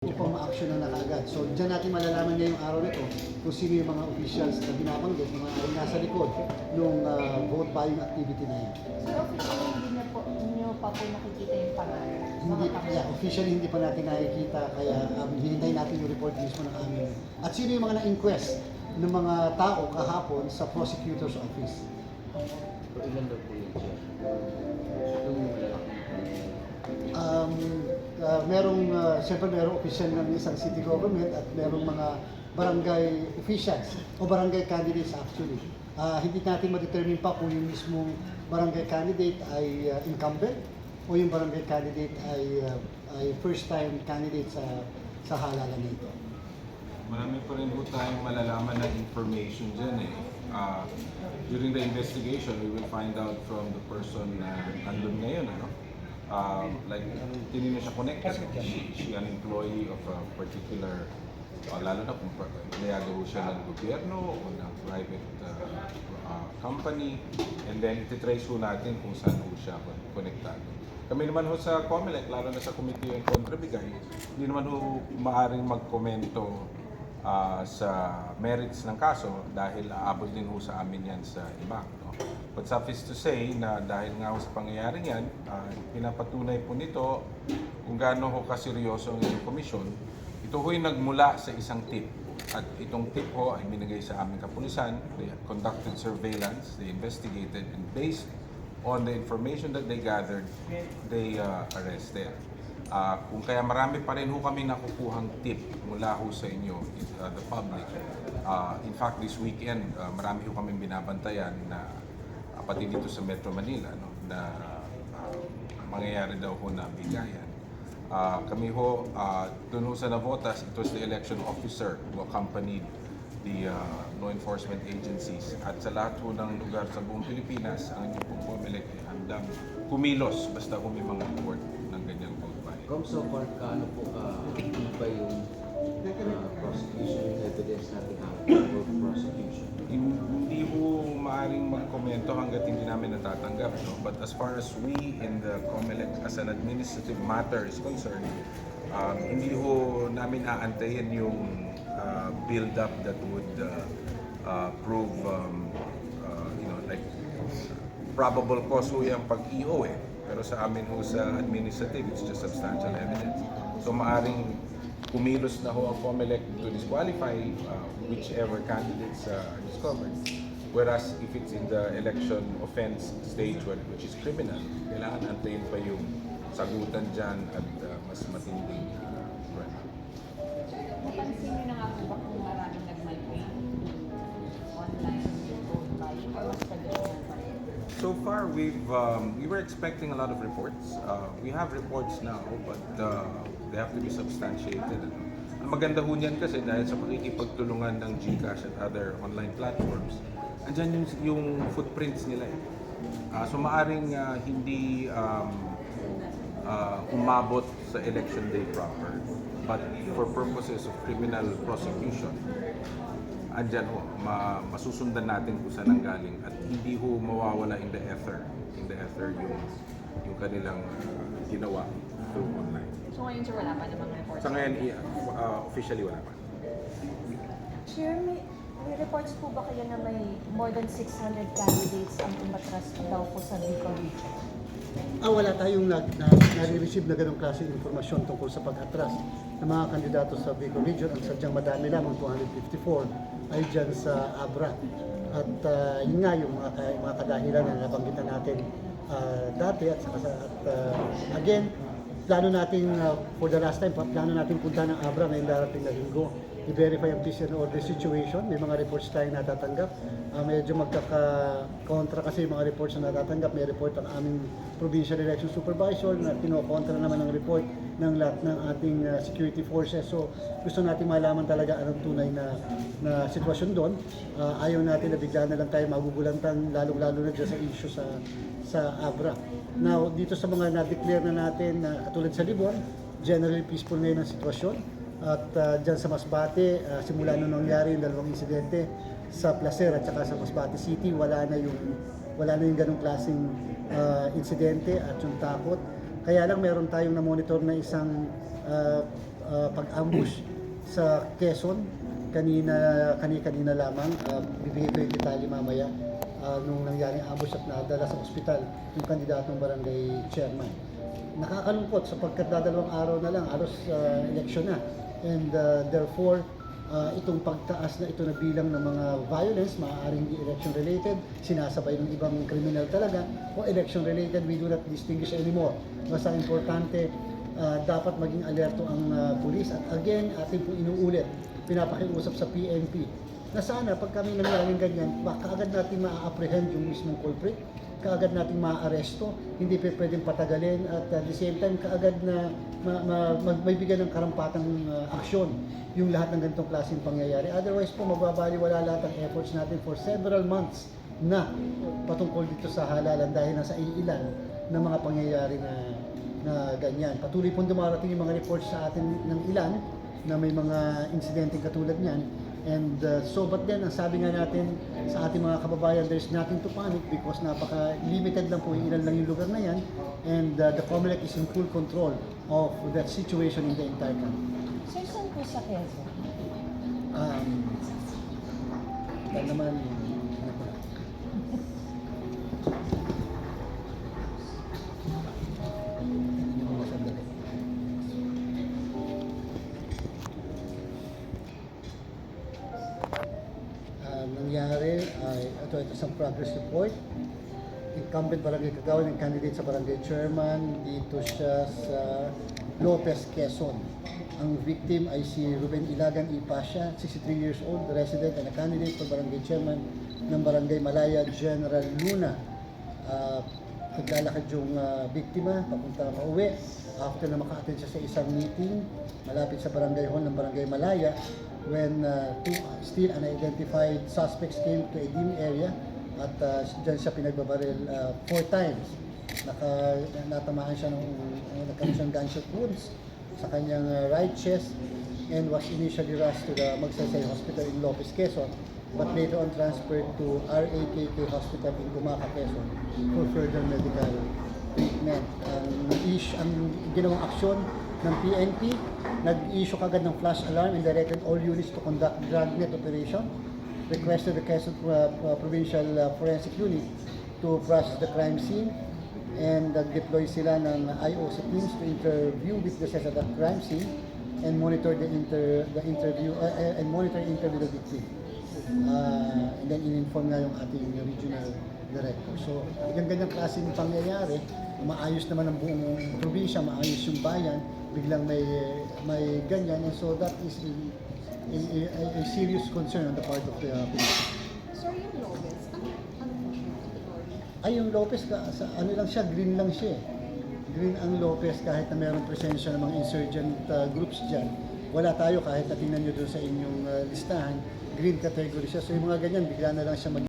upang ma-action na kaagad. So dyan natin malalaman ngayong araw nito kung sino yung mga officials na binabanggit, yung mga nasa likod ng vote buying activity na yan. So officially hindi na po niyo pa po nakikita yung pangalan? Hindi, officially hindi pa natin nakikita, kaya hinintay natin yung report mismo ng amin. At sino yung mga na-inquest ng mga tao kahapon sa prosecutor's office? So, ilan daw po yung chair? Yung malalaki. Siyempre merong official ng isang city government at merong mga barangay officials o barangay candidates actually. Hindi natin ma-determine pa kung yung mismong barangay candidate ay incumbent o yung barangay candidate ay first-time candidate sa halalan nito. Marami pa rin po tayong malalaman na information dyan eh. During the investigation, we will find out from the person na andun ngayon, ano? Like, hindi na siya connected. She an employee of a particular, lalo na kung niyagawa siya ng gobyerno o ng private company. And then, ititrace ho natin kung saan ho siya konektado. Kami naman ho sa COMELEC, lalo na sa Committee on Contrabigay, hindi naman ho maaaring magkomento sa merits ng kaso dahil aabot din ho sa amin yan sa iba. No? But suffice to say na dahil nga ho sa pangyayaring yan, pinapatunay po nito kung gaano ho kaseryoso ang komisyon. Ito ho'y nagmula sa isang tip. At itong tip ho ay binigay sa aming kapulisan. They conducted surveillance, they investigated, and based on the information that they gathered, they arrested. Kung kaya marami pa rin ho kami nakukuhang tip mula ho sa inyo, the public. In fact, this weekend, marami ho kami binabantayan na pati dito sa Metro Manila, no, na mangyayari daw ho na bigayan. Kami ho, doon ho sa Navotas, it was the election officer who accompanied the law enforcement agencies. At sa lahat ho ng lugar sa buong Pilipinas, ang inyong pong COMELEC ay handang kumilos basta kung may mga report ng ganyang vote buying. So far, kaano po iba yung prosecution evidence natin for prosecution? Hindi ho maaaring magkomento hanggat hindi namin natatanggap. No? But as far as we in the COMELEC as an administrative matter is concerned, hindi ho namin aantayin yung build-up that would prove, like probable cause ho yung pag-EO eh. Pero sa amin ho sa administrative, it's just substantial evidence. So maaring kumilos na ho ang COMELEC to disqualify whichever candidates are discovered. Whereas if it's in the election offense stage, which is criminal, kailangan antayin pa yung sagutan dyan at mas matinding Napansin niyo na nga po ba kung maraming nag-migrate online vote buying or mas traditional pa rin? So far, we were expecting a lot of reports. We have reports now, but they have to be substantiated. Ano? Ang maganda ho niyan kasi dahil sa pakikipagtulungan ng GCash at other online platforms, andyan yung footprints nila eh. So maaring hindi umabot sa election day proper, but for purposes of criminal prosecution, andyan ho, masusundan natin kung saan ang galing at hindi ho mawawala in the ether yung kanilang ginawa through online. So ngayon sir, wala pa namang reports? Sa ngayon, officially wala pa. Chair, may reports po ba kayo na may more than 600 candidates ang umatras daw po sa Bicol region? Wala tayong nare-receive na ganong klase ng informasyon tungkol sa pag-atras ng mga kandidato sa Bicol region. Ang sadyang madami lamang, 254, ay dyan sa Abra. At yun nga yung mga kadahilan na nabanggitan natin dati. Again, plano natin, for the last time, plano natin punta ng Abra ngayong darating na linggo. I-verify ang peace and order situation. May mga reports tayong natatanggap. Medyo magkaka-kontra kasi yung mga reports na natatanggap. May report ang aming provincial election supervisor na kinokontra naman ng report ng lahat ng ating security forces. So gusto natin malaman talaga anong tunay na sitwasyon doon. Ayaw natin na bigla na lang tayo magugulantang lalong-lalo na dyan sa issue sa Abra. Now, dito sa mga na-declare na natin, katulad sa Libon, generally peaceful ngayon ang sitwasyon. At dyan sa Masbate, simula nung nangyari yung dalawang insidente sa Placer at saka sa Masbate City, wala na yung ganong klaseng insidente at yung takot. Kaya lang meron tayong na-monitor na isang pag-ambush sa Quezon kanina lamang. Bibigay ko yung detalye mamaya nung nangyaring ambush at nadala sa ospital yung kandidatong barangay chairman. Nakakalungkot sapagkat dadalawang araw na lang, halos eleksyon na. And therefore, itong pagtaas na ito na bilang ng mga violence, maaaring di election related, sinasabay ng ibang kriminal talaga, o election related, we do not distinguish anymore. Basta importante, dapat maging alerto ang pulis. At again, atin pong inuulit, pinapakiusap sa PNP, na sana pag kami nangyaring ganyan, kaagad natin ma-apprehend yung mismong culprit, kaagad natin ma-aresto, hindi pwedeng patagalin, at at the same time, kaagad na magbibigyan ng karampatang aksyon yung lahat ng ganitong klaseng pangyayari. Otherwise po, mababaliwala lahat ang efforts natin for several months na patungkol dito sa halalan dahil nasa iilan ng mga pangyayari na ganyan. Patuloy pong dumarating yung mga reports sa atin ng ilan na may mga insidente katulad niyan. And but then, ang sabi nga natin sa ating mga kababayan, there's nothing to panic because napaka-limited lang po, ilan lang yung lugar na yan. And the COMELEC is in full control of that situation in the entire country. Sir, saan po sa Quezon? Dahil naman, ano po lang. Hindi mo masandali. Nangyari ay ito isang progress report. Incumbent barangay Kagawan ng candidate sa barangay chairman, dito siya sa Lopez, Quezon. Ang victim ay si Ruben Ilagan Ipasya, 63 years old, resident and a candidate for barangay chairman ng barangay Malaya, General Luna. Naglalakad yung biktima papunta pauwi after na maka-attend siya sa isang meeting malapit sa barangay hall ng barangay Malaya when two still unidentified suspects came to a dim area at dyan siya pinagbabaril 4 times. Natamaan siya nagkaroon siyang gunshot wounds sa kanyang right chest and was initially rushed to the Magsaysay Hospital in Lopez, Quezon, but later on transferred to RAKK Hospital in Gumaca, Quezon for further medical treatment. Ang ginawang aksyon ng PNP, nag-issue kagad ng flash alarm and directed all units to conduct dragnet operation, requested the Quezon Provincial Forensic Unit to process the crime scene, and deploy sila ng IOC teams to interview witnesses at the crime scene and monitor the interview of the victim. And then in-inform nga yung ating regional director. So, yung ganyang klaseng pangyayari, maayos naman ang buong probinsya, maayos yung bayan, biglang may ganyan. And so that is a serious concern on the part of the police. Sir, yung Lopez, ano po siya? Ay, yung Lopez, ano lang siya, green lang siya. Green ang Lopez kahit na mayroong presensya ng mga insurgent groups dyan. Wala tayo kahit na tingnan nyo doon sa inyong listahan, green category siya. So yung mga ganyan, bigla na lang siya